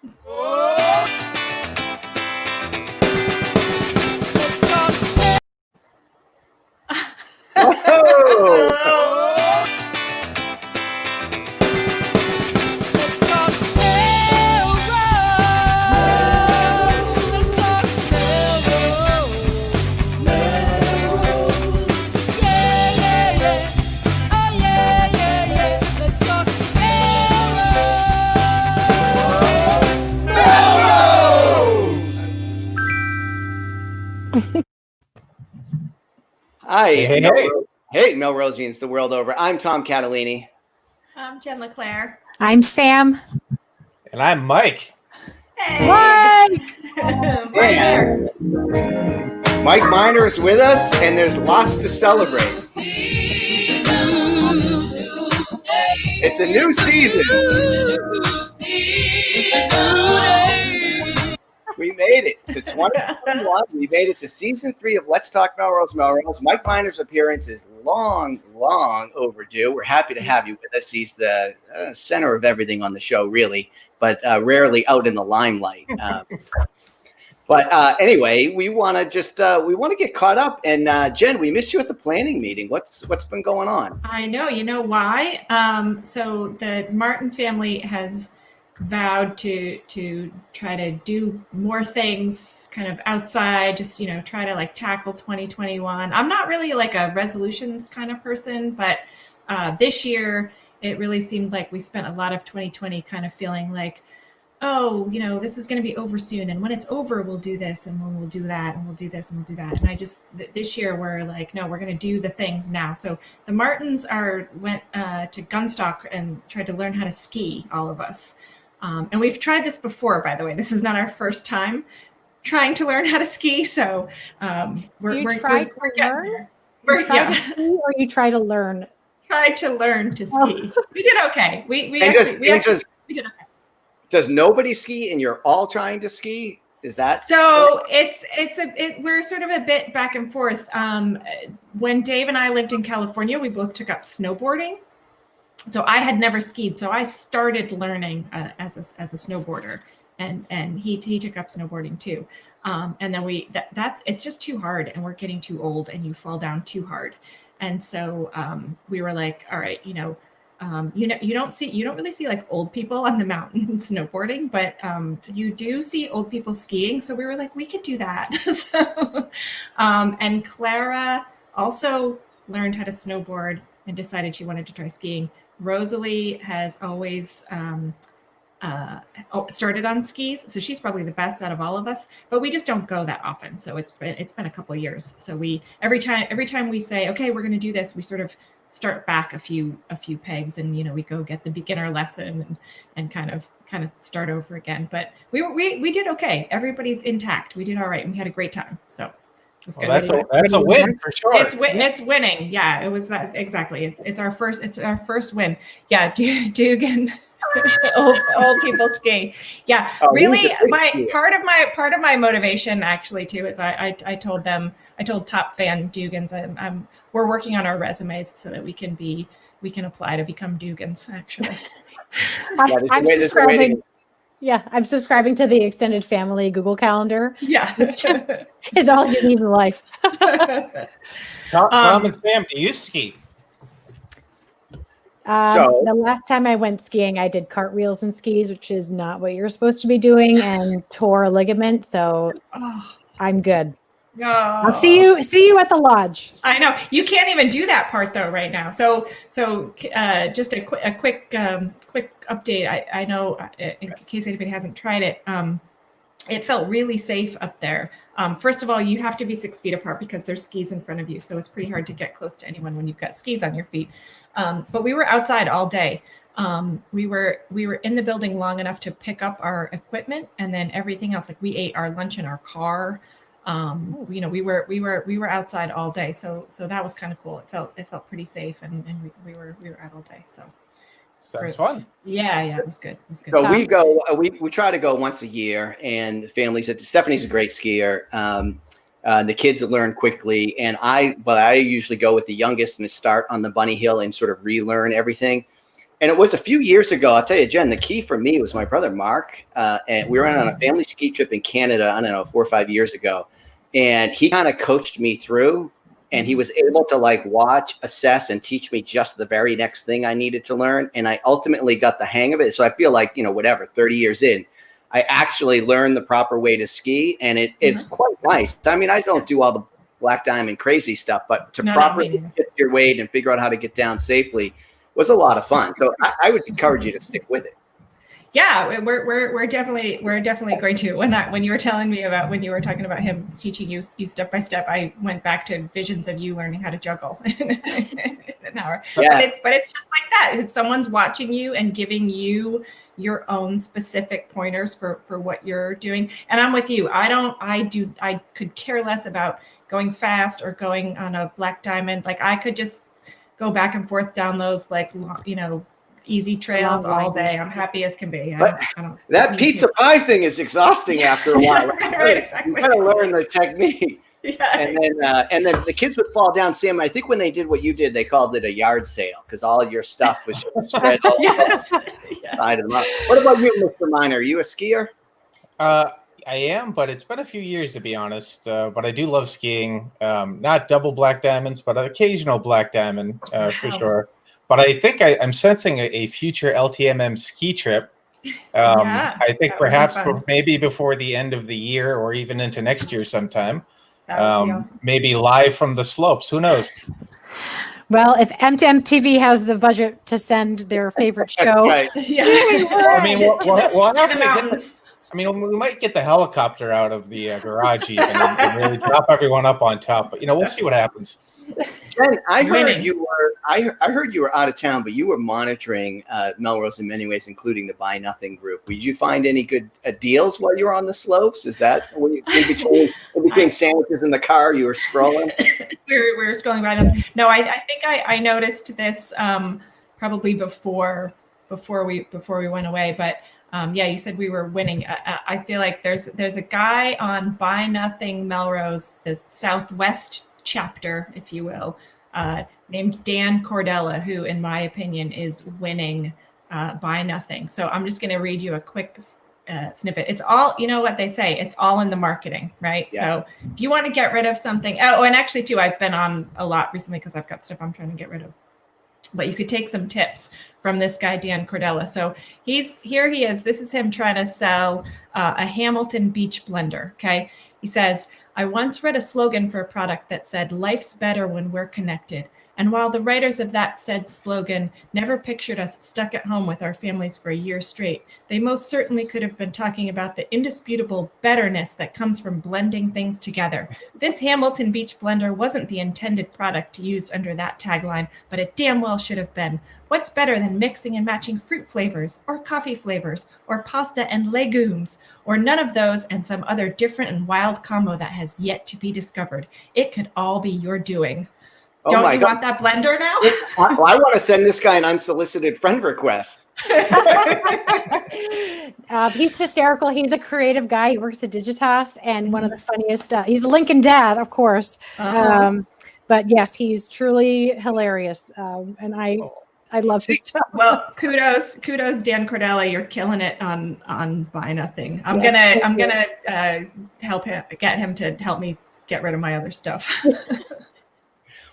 Hi, Hey, Melrose. Hey, Melrosians the world over. I'm Tom Catalini. I'm Jen LeClaire. I'm Sam. And I'm Mike. Hey. And Mike Miner is with us, and there's lots to celebrate. It's a new season. We made it to 2021. We made it to season 3 of Let's Talk Melrose. Mike Miner's appearance is long overdue. We're happy to have you with us. He's the center of everything on the show, really, but rarely out in the limelight. But anyway, we want to get caught up. And Jen, we missed you at the planning meeting. What's been going on? I know. You know why? So the Martin family has vowed to try to do more things kind of outside, just try to tackle 2021. I'm not really like a resolutions kind of person, but this year it really seemed like we spent a lot of 2020 kind of feeling like, oh, this is going to be over soon, and when it's over we'll do this, and when we'll do that, and we'll do this, and we'll do that. And I just, this year we're like, no, we're going to do the things now. So the Martins went to Gunstock and tried to learn how to ski, all of us. And we've tried this before, by the way. This is not our first time trying to learn how to ski. So we're Tried to learn? Tried to learn to ski. Oh. We did okay. We did okay. Does nobody ski, and you're all trying to ski? Is that so? We're sort of a bit back and forth. When Dave and I lived in California, we both took up snowboarding. So I had never skied, so I started learning as a snowboarder, and he took up snowboarding too. And then it's just too hard, and we're getting too old, and you fall down too hard. And so we were like, all right, you don't really see like old people on the mountain snowboarding, but you do see old people skiing. So we were like, we could do that. And Clara also learned how to snowboard and decided she wanted to try skiing. Rosalie has always started on skis, so she's probably the best out of all of us. But we just don't go that often, so it's been a couple of years. So we every time we say, okay, we're going to do this, we sort of start back a few pegs, and we go get the beginner lesson and kind of start over again. But we did okay. Everybody's intact. We did all right, and we had a great time. So. Well, that's a win for sure. It's winning. Yeah, it was that exactly. It's our first win. Yeah, Dugan, old people ski. Yeah, really. Part of my motivation actually too is I told Top Fan Dugans we're working on our resumes so that we can apply to become Dugans actually. I'm subscribing. Yeah, I'm subscribing to the extended family Google Calendar. Yeah. Which is all you need in life. Tom and Sam, do you ski? The last time I went skiing, I did cartwheels and skis, which is not what you're supposed to be doing, and tore a ligament. So I'm good. Oh. I'll see you at the lodge. I know you can't even do that part though right now. So just a quick update. I know in case anybody hasn't tried it. It felt really safe up there. First of all, you have to be 6 feet apart because there's skis in front of you. So it's pretty hard to get close to anyone when you've got skis on your feet. But we were outside all day. We were in the building long enough to pick up our equipment, and then everything else, like we ate our lunch in our car. We were outside all day. So that was kind of cool. It felt pretty safe, and we were out all day. So. Sounds fun. Yeah, it was good. So we try to go once a year, and the family said Stephanie's a great skier. The kids learn quickly, and I usually go with the youngest and start on the bunny hill and sort of relearn everything. And it was a few years ago. I'll tell you, Jen, the key for me was my brother Mark, and we were on a family ski trip in Canada. I don't know, 4 or 5 years ago, and he kind of coached me through. And he was able to like watch, assess, and teach me just the very next thing I needed to learn. And I ultimately got the hang of it. So I feel like, 30 years in, I actually learned the proper way to ski, and it's quite nice. I mean, I don't do all the black diamond crazy stuff, but to properly get your weight and figure out how to get down safely was a lot of fun. So I would encourage you to stick with it. Yeah, we're definitely going to. When you were telling me about when you were talking about him teaching you step by step, I went back to visions of you learning how to juggle in an hour. Yeah. But it's just like that. If someone's watching you and giving you your own specific pointers for what you're doing, and I'm with you. I could care less about going fast or going on a black diamond. Like I could just go back and forth down those easy trails all day. I'm happy as can be. I don't that pizza pie thing is exhausting after a while. Right, exactly. You gotta learn the technique. Yeah. And then the kids would fall down. Sam, I think when they did what you did, they called it a yard sale because all of your stuff was just spread all side of them up. What about you, Mr. Miner? Are you a skier? I am, but it's been a few years to be honest. But I do love skiing. Not double black diamonds, but an occasional black diamond for sure. But I think I'm sensing a future LTMM ski trip. I think perhaps maybe before the end of the year or even into next year sometime. Awesome. Maybe live from the slopes. Who knows? Well, if MTV has the budget to send their favorite show. Right. Yeah. I mean, we'll have to get we might get the helicopter out of the garage even and really drop everyone up on top. But, we'll see what happens. Jen, I heard you were out of town, but you were monitoring Melrose in many ways, including the Buy Nothing group. Did you find any good deals while you were on the slopes? Is that when you in between sandwiches in the car, you were scrolling? we were scrolling by them. No, I think I noticed this probably before we went away, but. You said we were winning. I feel like there's a guy on Buy Nothing Melrose, the Southwest chapter, if you will, named Dan Cordella, who, in my opinion, is winning Buy Nothing. So I'm just going to read you a quick snippet. It's all, what they say, it's all in the marketing, right? Yeah. So if you want to get rid of something, and actually too, I've been on a lot recently because I've got stuff I'm trying to get rid of. But you could take some tips from this guy, Dan Cordella. So he is. This is him trying to sell a Hamilton Beach blender. Okay. He says, I once read a slogan for a product that said, life's better when we're connected. And while the writers of that said slogan never pictured us stuck at home with our families for a year straight, they most certainly could have been talking about the indisputable betterness that comes from blending things together. This Hamilton Beach blender wasn't the intended product used under that tagline, but it damn well should have been. What's better than mixing and matching fruit flavors or coffee flavors or pasta and legumes or none of those and some other different and wild combo that has yet to be discovered? It could all be your doing. Don't you want that blender now? I want to send this guy an unsolicited friend request. He's hysterical. He's a creative guy. He works at Digitas, and one of the funniest. He's a Lincoln dad, of course. But yes, he's truly hilarious, and I love his stuff. Well, kudos, Dan Cordella. You're killing it on Buy Nothing. I'm gonna get him to help me get rid of my other stuff.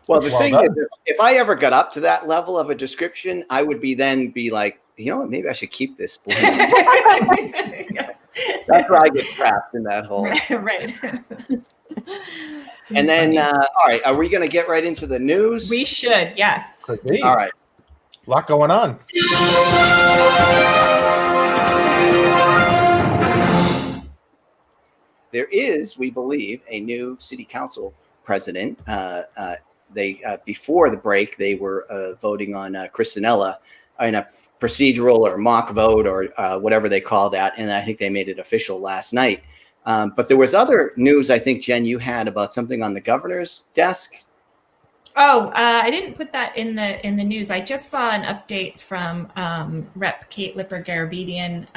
Well, the thing is, if I ever got up to that level of a description, I would be like, what, maybe I should keep this. Yeah. That's where I get trapped in that hole. Right. And then, all right, are we going to get right into the news? We should, yes. Could be. All right. A lot going on. There is, we believe, a new city council president. They before the break, they were voting on Cordella in a procedural or mock vote or whatever they call that, and I think they made it official last night. But there was other news, I think, Jen, you had about something on the governor's desk. Oh, I didn't put that in the news. I just saw an update from Rep. Kate Lipper-Garabedian.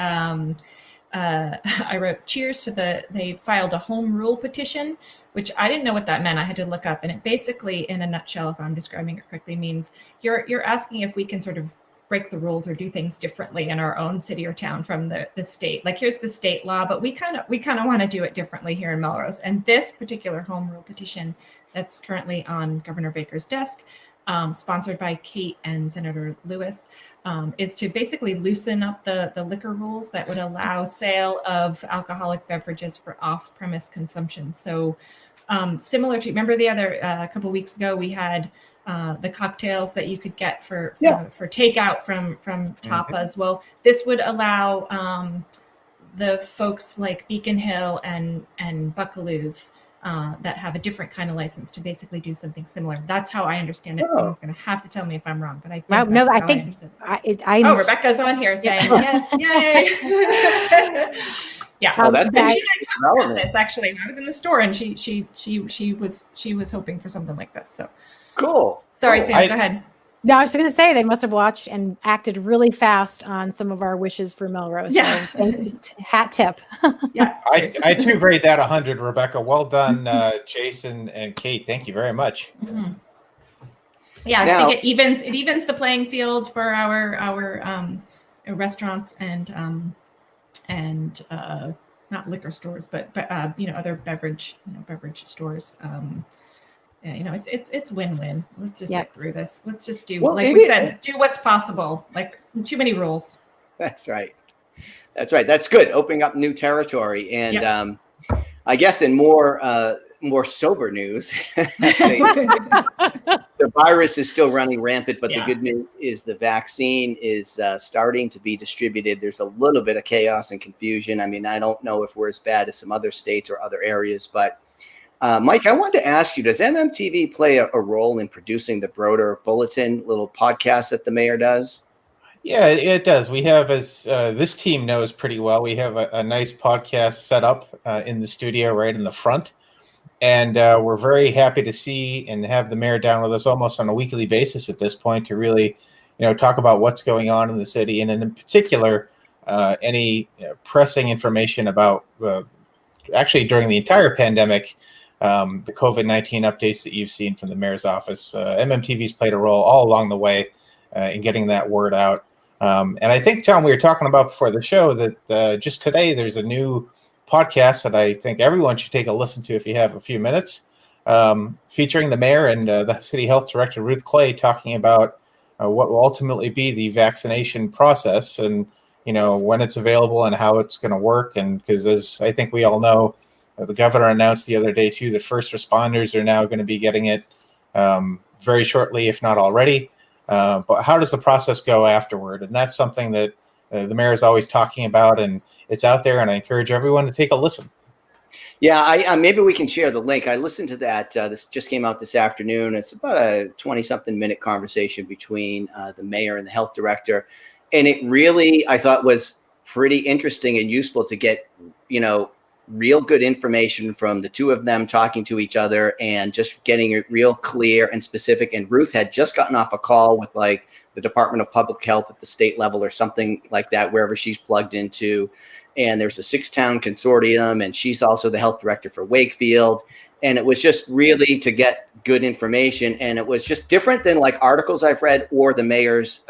I wrote, cheers to they filed a home rule petition, which I didn't know what that meant. I had to look up, and it basically, in a nutshell, if I'm describing it correctly, means you're asking if we can sort of break the rules or do things differently in our own city or town from the state. Like here's the state law, but we kind of want to do it differently here in Melrose. And this particular home rule petition that's currently on Governor Baker's desk, sponsored by Kate and Senator Lewis, is to basically loosen up the liquor rules that would allow sale of alcoholic beverages for off-premise consumption. So similar to, remember the other a couple weeks ago, we had the cocktails that you could get for takeout from tapas. Well, this would allow the folks like Beacon Hill and Buckaloo's that have a different kind of license to basically do something similar. That's how I understand it. Oh. Someone's going to have to tell me if I'm wrong, but I think No, that's I how think understood it. I Rebecca's on here saying yes, yay! Yeah, Oh, that's and she and I talked about relevant. this actually. I was in the store, and she was hoping for something like this. So Cool. sorry, Cool. Sam, go ahead. No, I was going to say they must have watched and acted really fast on some of our wishes for Melrose. Yeah. So hat tip. Yeah, I too rate that 100, Rebecca. Well done, Jason and Kate. Thank you very much. Mhm. Yeah, Now- I think it evens the playing field for our restaurants and not liquor stores, but other beverage stores. It's win-win. Let's just get through this. Let's just do, Well, like it we is- said, do what's possible. Like too many rules. That's right. That's right. That's good. Opening up new territory. And I guess in more sober news, the virus is still running rampant, but the good news is the vaccine is starting to be distributed. There's a little bit of chaos and confusion. I mean, I don't know if we're as bad as some other states or other areas, but Mike, I wanted to ask you, does MMTV play a role in producing the Broder Bulletin little podcast that the mayor does? Yeah, it does. We have, as this team knows pretty well, we have a nice podcast set up in the studio right in the front. And we're very happy to see and have the mayor down with us almost on a weekly basis at this point to really, talk about what's going on in the city. And in particular, any pressing information about actually during the entire pandemic, the COVID-19 updates that you've seen from the mayor's office. MMTV's played a role all along the way in getting that word out. And I think, Tom, we were talking about before the show that just today there's a new podcast that I think everyone should take a listen to if you have a few minutes, featuring the mayor and the city health director, Ruth Clay, talking about what will ultimately be the vaccination process and, when it's available and how it's going to work. And because as I think we all know, the governor announced the other day, too, that first responders are now going to be getting it very shortly, if not already. But how does the process go afterward? And that's something that the mayor is always talking about, and it's out there, and I encourage everyone to take a listen. Yeah, I maybe we can share the link. I listened to that. This just came out this afternoon. It's about a 20-something minute conversation between the mayor and the health director. And it really, I thought, was pretty interesting and useful to get, real good information from the two of them talking to each other and just getting it real clear and specific. And Ruth had just gotten off a call with like the Department of Public Health at the state level or something like that, wherever she's plugged into. And there's a 6-town consortium, and she's also the health director for Wakefield. And it was just really to get good information. And it was just different than like articles I've read or the mayor's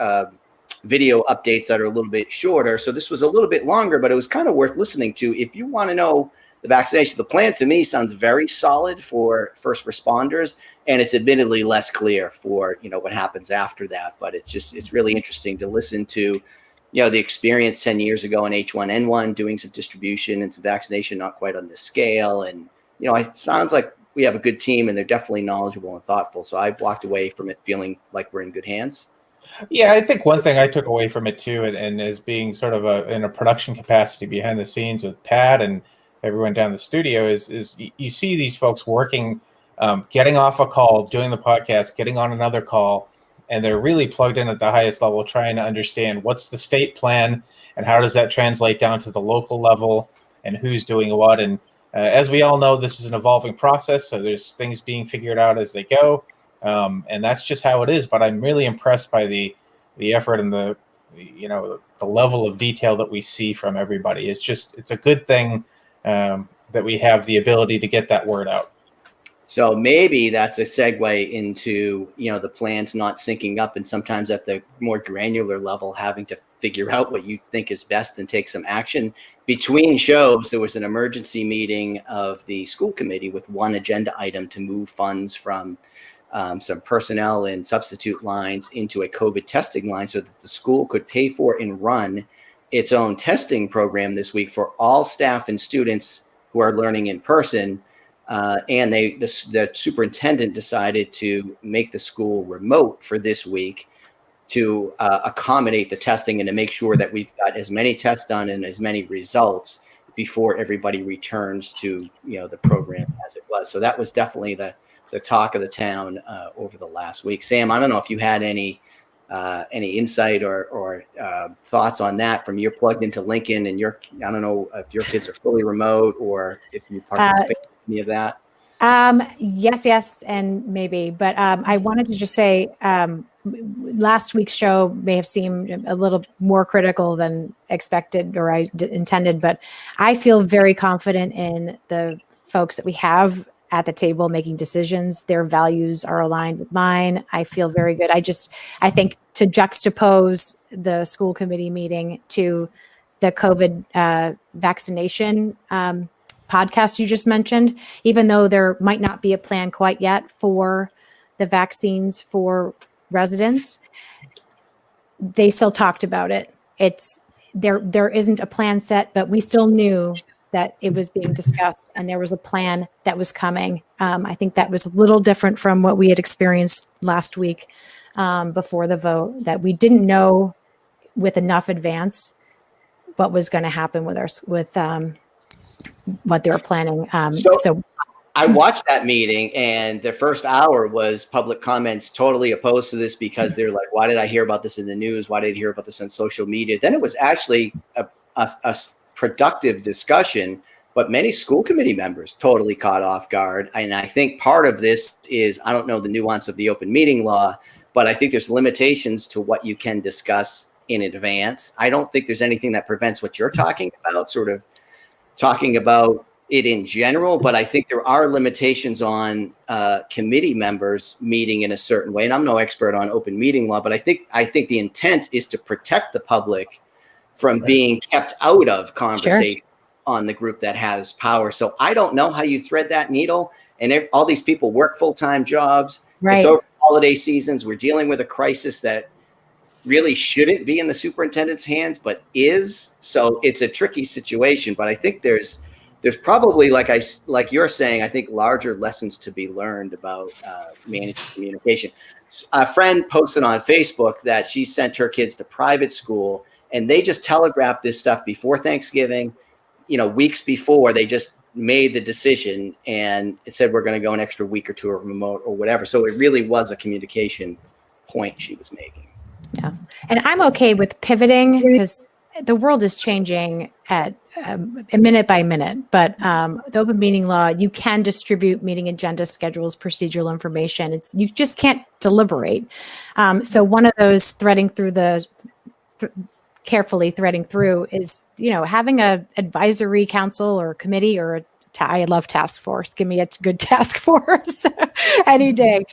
video updates that are a little bit shorter. So this was a little bit longer, but it was kind of worth listening to. If you want to know the vaccination, the plan to me sounds very solid for first responders, and it's admittedly less clear for, what happens after that. But it's really interesting to listen to, the experience 10 years ago in H1N1, doing some distribution and some vaccination, not quite on this scale. And, it sounds like we have a good team, and they're definitely knowledgeable and thoughtful. So I walked away from it feeling like we're in good hands. Yeah, I think one thing I took away from it too, and as being sort of in a production capacity behind the scenes with Pat and everyone down the studio, is you see these folks working, getting off a call, doing the podcast, getting on another call, and they're really plugged in at the highest level, trying to understand what's the state plan and how does that translate down to the local level and who's doing what. And as we all know, this is an evolving process, so there's things being figured out as they go. And that's just how it is. But I'm really impressed by the effort and the level of detail that we see from everybody. It's a good thing that we have the ability to get that word out. So maybe that's a segue into, the plans not syncing up, and sometimes at the more granular level, having to figure out what you think is best and take some action. Between shows, there was an emergency meeting of the school committee with one agenda item to move funds from some personnel and substitute lines into a COVID testing line so that the school could pay for and run its own testing program this week for all staff and students who are learning in person. And the superintendent decided to make the school remote for this week to accommodate the testing and to make sure that we've got as many tests done and as many results before everybody returns to the program as it was. So that was definitely the talk of the town over the last week. Sam, I don't know if you had any insight or thoughts on that from you're plugged into Lincoln and I don't know if your kids are fully remote or if you participate in any of that. Yes, and maybe, but I wanted to just say last week's show may have seemed a little more critical than expected or I intended, but I feel very confident in the folks that we have at the table making decisions. Their values are aligned with mine. I feel very good. I think to juxtapose the school committee meeting to the COVID vaccination podcast you just mentioned, even though there might not be a plan quite yet for the vaccines for residents, they still talked about it. There isn't a plan set, but we still knew that it was being discussed and there was a plan that was coming. I think that was a little different from what we had experienced last week before the vote, that we didn't know with enough advance what was going to happen with what they were planning. So I watched that meeting, and the first hour was public comments totally opposed to this because they're like, why did I hear about this in the news? Why did I hear about this on social media? Then it was actually a productive discussion, but many school committee members totally caught off guard. And I think part of this is, I don't know the nuance of the open meeting law, but I think there's limitations to what you can discuss in advance. I don't think there's anything that prevents what you're talking about, sort of talking about it in general, but I think there are limitations on committee members meeting in a certain way. And I'm no expert on open meeting law, but I think the intent is to protect the public from being kept out of conversation on the group that has power. So I don't know how you thread that needle. And all these people work full-time jobs. Right. It's over holiday seasons. We're dealing with a crisis that really shouldn't be in the superintendent's hands, but is. So it's a tricky situation. But I think there's probably, like you're saying, I think larger lessons to be learned about managing communication. A friend posted on Facebook that she sent her kids to private school, and they just telegraphed this stuff before Thanksgiving, weeks before. They just made the decision, and it said we're going to go an extra week or two of remote or whatever. So it really was a communication point she was making. Yeah. And I'm okay with pivoting because the world is changing at a minute by minute, but the open meeting law, you can distribute meeting agenda schedules, procedural information. You just can't deliberate. So one of those carefully threading through is, having a advisory council or committee or I love task force. Give me a good task force any day,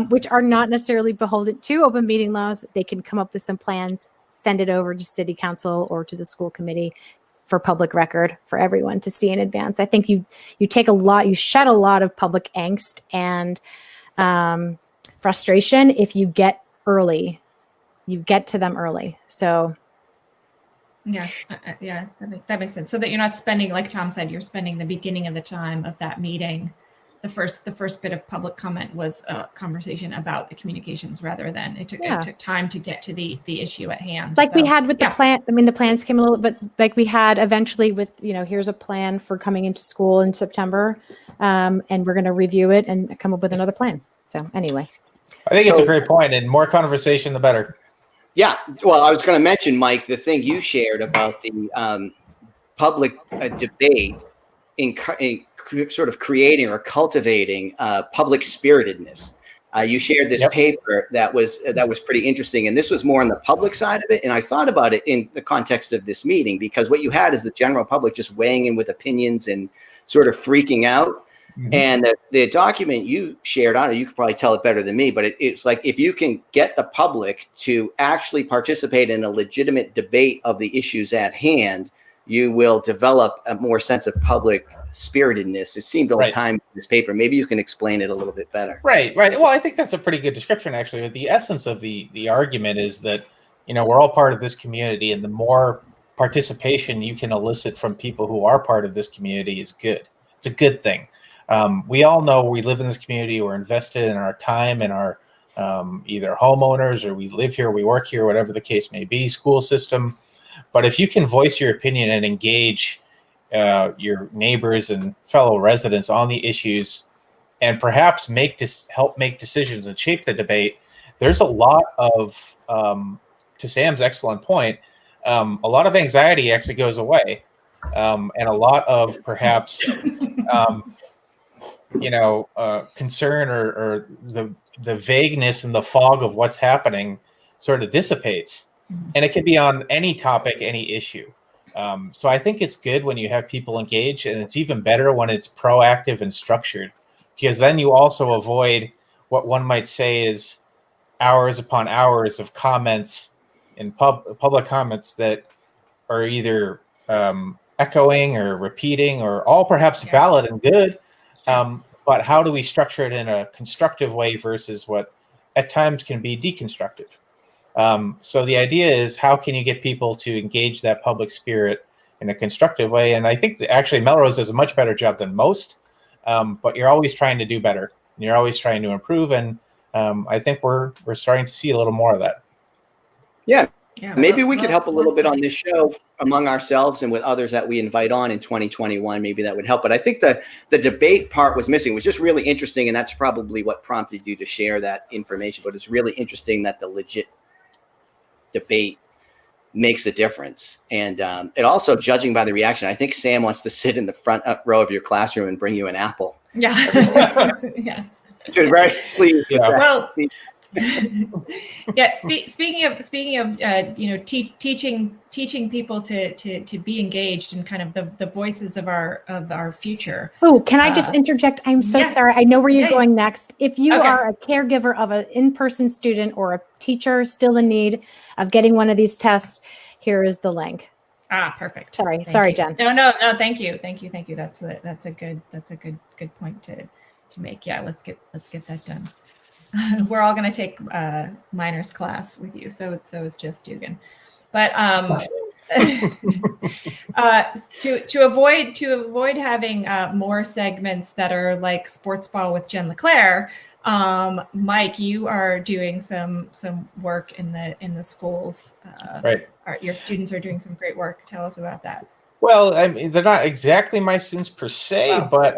which are not necessarily beholden to open meeting laws. They can come up with some plans, send it over to city council or to the school committee for public record for everyone to see in advance. I think you shed a lot of public angst and frustration if you get to them early. So yeah, that makes sense. So that you're not spending, like Tom said, you're spending the beginning of the time of that meeting. The first bit of public comment was a conversation about the communications rather than it took time to get to the issue at hand. Like we had with the plan. I mean, the plans came a little bit like we had eventually with, here's a plan for coming into school in September. And we're going to review it and come up with another plan. So anyway. I think it's a great point, and more conversation, the better. Yeah. Well, I was going to mention, Mike, the thing you shared about the public debate in sort of creating or cultivating public spiritedness. You shared this paper that was pretty interesting, and this was more on the public side of it. And I thought about it in the context of this meeting, because what you had is the general public just weighing in with opinions and sort of freaking out. Mhm. And the document you shared on it, you could probably tell it better than me, but it's like if you can get the public to actually participate in a legitimate debate of the issues at hand, you will develop a more sense of public spiritedness. It seemed all the Right. time in this paper. Maybe you can explain it a little bit better. Right. Well, I think that's a pretty good description, actually. The essence of the argument is that, we're all part of this community, and the more participation you can elicit from people who are part of this community is good. It's a good thing. We all know we live in this community. We're invested in our time and our either homeowners, or we live here, we work here, whatever the case may be, school system. But if you can voice your opinion and engage your neighbors and fellow residents on the issues, and perhaps help make decisions and shape the debate, there's a lot of, to Sam's excellent point, a lot of anxiety actually goes away, and a lot of perhaps concern or the vagueness and the fog of what's happening sort of dissipates. And it can be on any topic, any issue. So I think it's good when you have people engage, and it's even better when it's proactive and structured, because then you also avoid what one might say is hours upon hours of comments and public comments that are either echoing or repeating, or all perhaps valid and good. But how do we structure it in a constructive way versus what at times can be deconstructive? So the idea is, how can you get people to engage that public spirit in a constructive way? And I think that actually Melrose does a much better job than most, but you're always trying to do better, and you're always trying to improve. And I think we're starting to see a little more of that. Yeah. Yeah, Maybe we could help a little bit awesome. on this show among ourselves and with others that we invite on in 2021. Maybe that would help. But I think the debate part was missing. It was just really interesting, and that's probably what prompted you to share that information. But it's really interesting that the legit debate makes a difference. And it also, judging by the reaction, I think Sam wants to sit in the front row of your classroom and bring you an apple. Yeah. Yeah. She's very pleased. Yeah. Well, yeah. Speaking of teaching people to be engaged in kind of the voices of our future. Oh, can I just interject? I'm so sorry. I know where you're going next. If you are a caregiver of an in-person student or a teacher still in need of getting one of these tests, here is the link. Perfect. Sorry, you. Jen. No. Thank you. That's a good point to make. Yeah, let's get that done. We're all going to take minors class with you, so it's just Dugan. But to avoid having more segments that are like Sports Ball with Jen LeClaire, Mike, you are doing some work in the schools. Right. Your students are doing some great work. Tell us about that. Well, I mean, they're not exactly my students per se, but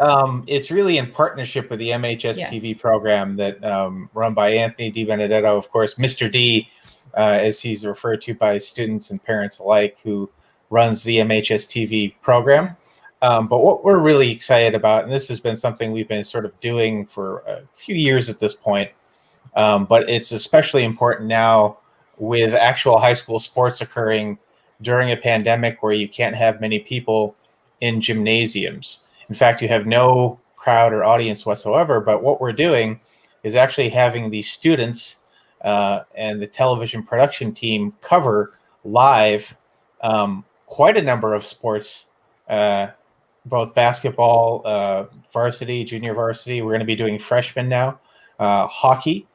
it's really in partnership with the MHS TV program that run by Anthony DiBenedetto, of course, Mr. D, as he's referred to by students and parents alike, who runs the MHS TV program. But what we're really excited about, and this has been something we've been sort of doing for a few years at this point, but it's especially important now with actual high school sports occurring during a pandemic where you can't have many people in gymnasiums. In fact, you have no crowd or audience whatsoever. But what we're doing is actually having the students and the television production team cover live quite a number of sports, both basketball, varsity, junior varsity. We're going to be doing freshmen now, hockey,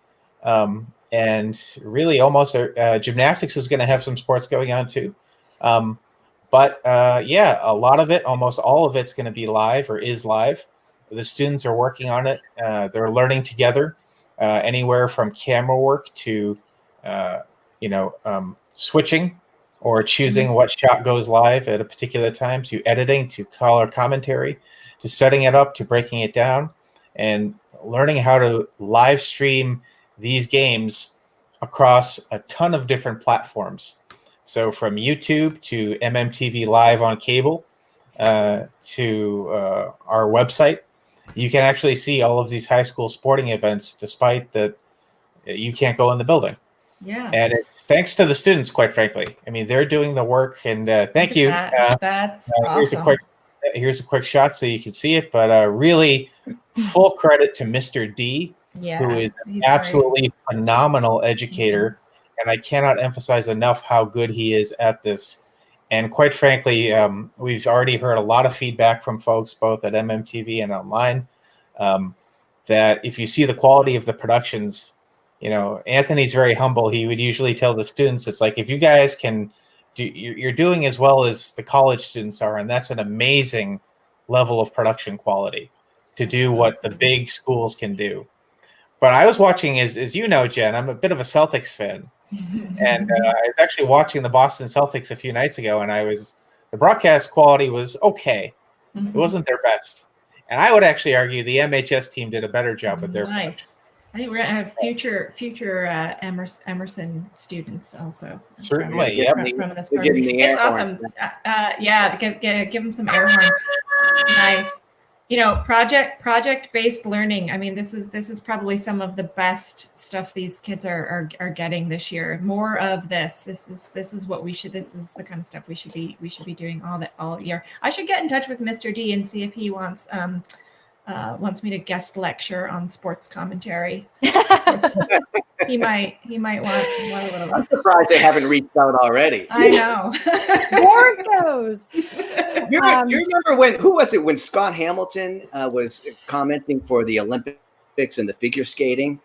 and really almost gymnastics is going to have some sports going on too. But a lot of it, almost all of it's going to be live or is live. The students are working on it. They're learning together, anywhere from camera work to, switching or choosing what shot goes live at a particular time, to editing, to color commentary, to setting it up, to breaking it down, and learning how to live stream these games across a ton of different platforms. So from YouTube to MMTV Live on cable to our website, you can actually see all of these high school sporting events, despite that you can't go in the building. Yeah. And it's thanks to the students, quite frankly. I mean, they're doing the work, and thank you. That's awesome. here's a quick shot so you can see it, but really full credit to Mr. D, who is an absolutely phenomenal educator. And I cannot emphasize enough how good he is at this. And quite frankly, we've already heard a lot of feedback from folks, both at MMTV and online, that if you see the quality of the productions, Anthony's very humble. He would usually tell the students, it's like, if you guys can do, you're doing as well as the college students are. And that's an amazing level of production quality to do what the big schools can do. But I was watching, as you know, Jen, I'm a bit of a Celtics fan. And I was actually watching the Boston Celtics a few nights ago, and the broadcast quality was okay. It wasn't their best. And I would actually argue the MHS team did a better job with their nice. I think we're gonna have future Emerson students also. Certainly, from this program. It's awesome. Give them some air horn. Nice. Project-based learning. I mean, this is probably some of the best stuff these kids are getting this year. More of this. This is what we should. This is the kind of stuff we should be doing all year. I should get in touch with Mr. D and see if he wants me to guest lecture on sports commentary. He might want a little. I'm surprised they haven't reached out already. I know. There it goes. Do you remember when Scott Hamilton was commenting for the Olympics and the figure skating?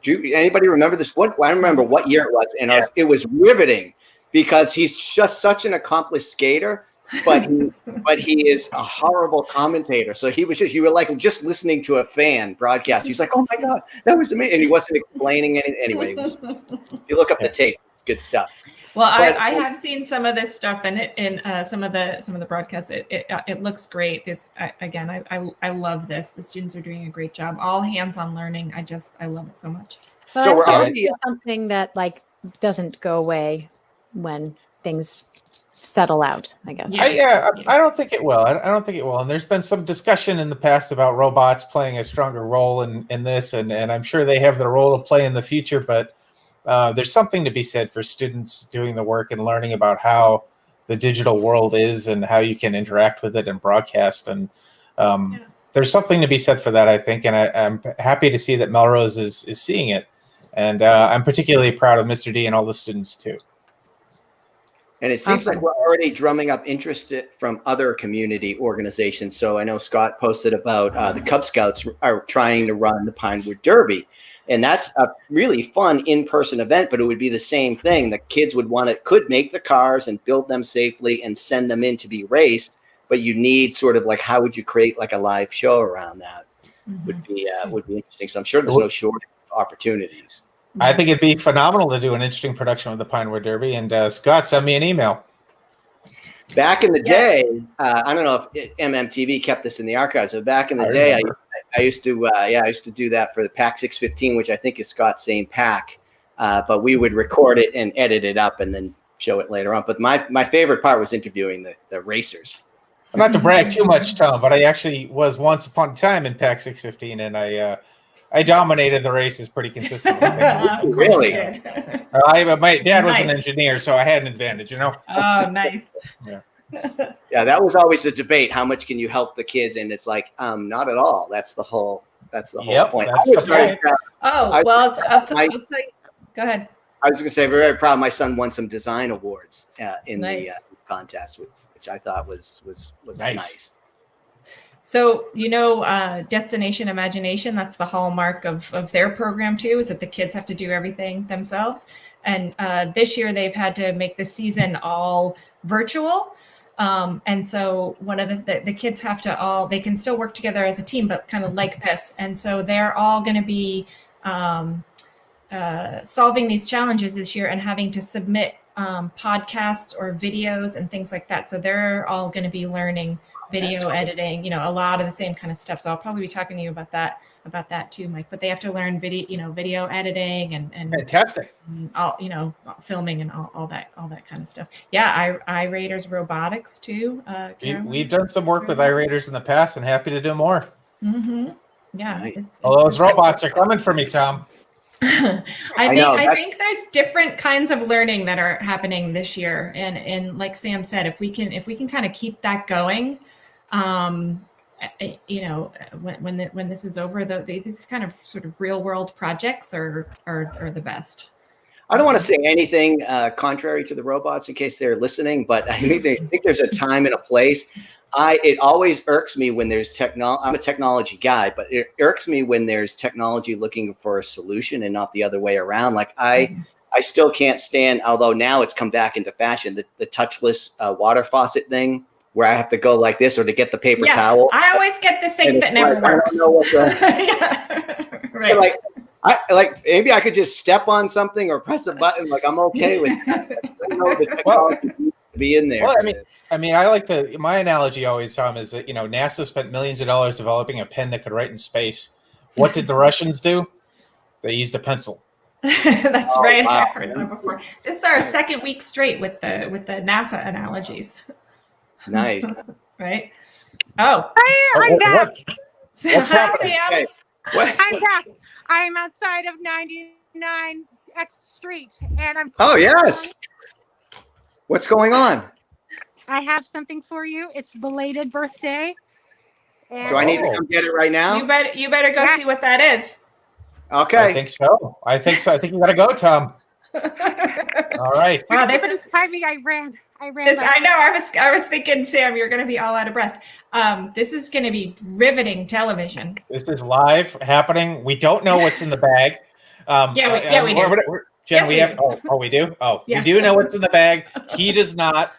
Anybody remember this? I don't remember what year it was, and it was riveting because he's just such an accomplished skater. But he is a horrible commentator. So you were like just listening to a fan broadcast. He's like, "Oh my God, that was amazing!" And he wasn't explaining anything. Anyway, you look up the tape; it's good stuff. Well, I have seen some of this stuff in some of the broadcasts. It looks great. I love this. The students are doing a great job. All hands on learning. I love it so much. Well, so we're already something that doesn't go away when things settle out, I guess. I don't think it will. I don't think it will. And there's been some discussion in the past about robots playing a stronger role in this, and I'm sure they have their role to play in the future. But there's something to be said for students doing the work and learning about how the digital world is and how you can interact with it and broadcast. And there's something to be said for that, I think. And I'm happy to see that Melrose is seeing it. And I'm particularly proud of Mr. D and all the students too. And it seems like we're already drumming up interest from other community organizations. So I know Scott posted about the Cub Scouts are trying to run the Pinewood Derby. And that's a really fun in-person event, but it would be the same thing. The kids could make the cars and build them safely and send them in to be raced. But you need sort of how would you create a live show around that? Would be interesting. So I'm sure there's no shortage of opportunities. I think it'd be phenomenal to do an interesting production of the Pinewood Derby. And Scott, send me an email. Back in the day, I don't know if MMTV kept this in the archives, but back in the day, I used to do that for the PAC 615, which I think is Scott's same PAC. But we would record it and edit it up and then show it later on. But my favorite part was interviewing the racers. Not to brag too much, Tom, but I actually was once upon a time in PAC 615, and I dominated the races pretty consistently. Really? My dad was an engineer, so I had an advantage, Oh, nice. Yeah. Yeah, that was always a debate. How much can you help the kids? And it's like, not at all. That's the whole point. I'll take. Go ahead. I was going to say, very proud. My son won some design awards in the contest, which I thought was nice. So, Destination Imagination, that's the hallmark of their program too, is that the kids have to do everything themselves. And this year they've had to make the season all virtual. And so one of the kids have to they can still work together as a team, but kind of like this. And so they're all going to be solving these challenges this year and having to submit podcasts or videos and things like that. So they're all going to be learning video editing, a lot of the same kind of stuff. So I'll probably be talking to you about that too, Mike. But they have to learn video editing and fantastic, and all, filming and all that kind of stuff. Yeah, iRaiders robotics too. We've done some work with iRaiders in the past, and happy to do more. Mm-hmm. Yeah, those robots are coming for me, Tom. I think there's different kinds of learning that are happening this year, and like Sam said, if we can kind of keep that going, You know, when this is over, these kind of sort of real world projects are the best. I don't want to say anything contrary to the robots in case they're listening, but I think there's a time and a place. It always irks me when there's technology. I'm a technology guy, but it irks me when there's technology looking for a solution and not the other way around. Like I still can't stand, although now it's come back into fashion, the touchless water faucet thing where I have to go like this or to get the paper towel. I always get the sink that never works. I don't know what the, right. Like maybe I could just step on something or press a button. Like I'm okay with that. I know the technology needs to be in there. Well, I like my analogy always, Tom, is that, NASA spent millions of dollars developing a pen that could write in space. What did the Russians do? They used a pencil. That's right. Wow. I've heard that before. This is our second week straight with the NASA analogies. Nice. Right? Oh. Hey, I'm back. What's happening? Okay. I'm back. I'm outside of 99 X Street, and I'm. Oh yes. What's going on? I have something for you. It's belated birthday. Do I need to come get it right now? You better go see what that is. Okay. I think so. I think you gotta go, Tom. All right. Wow, this is timing. I ran. I know. I was thinking, Sam, you're going to be all out of breath. This is going to be riveting television. This is live happening. We don't know what's in the bag. We do. Jen, we have. We do. We do know what's in the bag. He does not.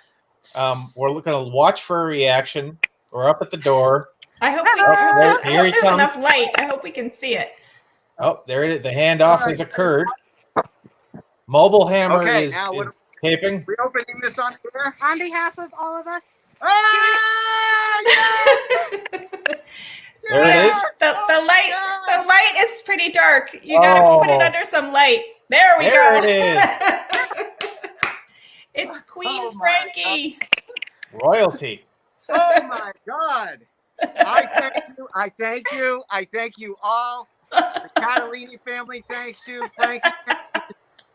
We're going to watch for a reaction. We're up at the door. I hope there's enough light. I hope we can see it. Oh, there it is. The handoff has occurred. Mobile hammer is taping. We're opening this on air? On behalf of all of us. There it is. The light is pretty dark. You gotta put it under some light. There we go. There it is. It's Queen Frankie. Royalty. Oh my God. I thank you all. The Catalini family thanks you. Frankie,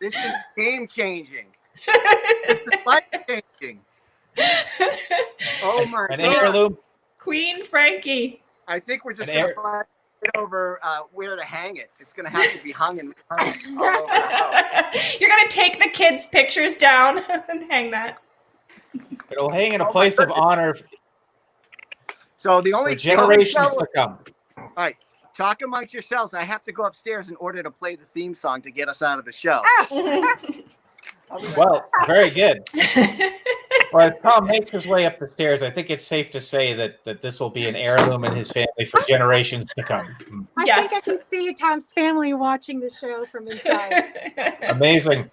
this is game changing. This is life changing. Oh my God. God. Queen Frankie. I think we're just going to fight over where to hang it. It's going to have to be hung and all over the house. You're going to take the kids' pictures down and hang that. It'll hang in a place of honor. So the only generations to come. All right. Talk amongst yourselves. I have to go upstairs in order to play the theme song to get us out of the show. Well, very good. Well, as Tom makes his way up the stairs, I think it's safe to say that this will be an heirloom in his family for generations to come. I think I can see Tom's family watching the show from inside. Amazing.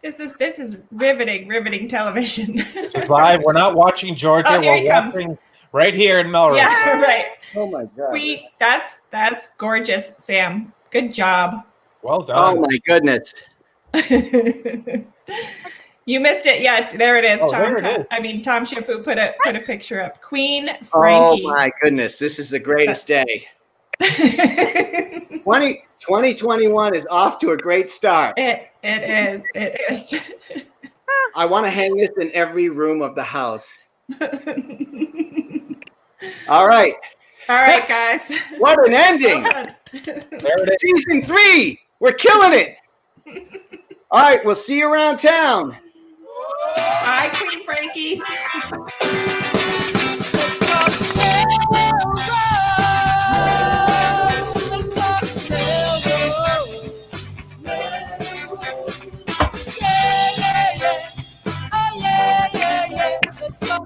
This is riveting television. This is live. We're not watching Georgia. We're watching right here in Melrose. Yeah, right. Oh my God. That's gorgeous, Sam. Good job. Well done. Oh my goodness. You missed it. Yeah, there it is. Oh, there it is. Tom Shampoo put a picture up. Queen Frankie. Oh my goodness. This is the greatest day. 2021 is off to a great start. It is. I want to hang this in every room of the house. All right. All right, guys. What an ending. There it is. Season 3. We're killing it. All right. We'll see you around town. Bye, Queen Frankie. Let's go.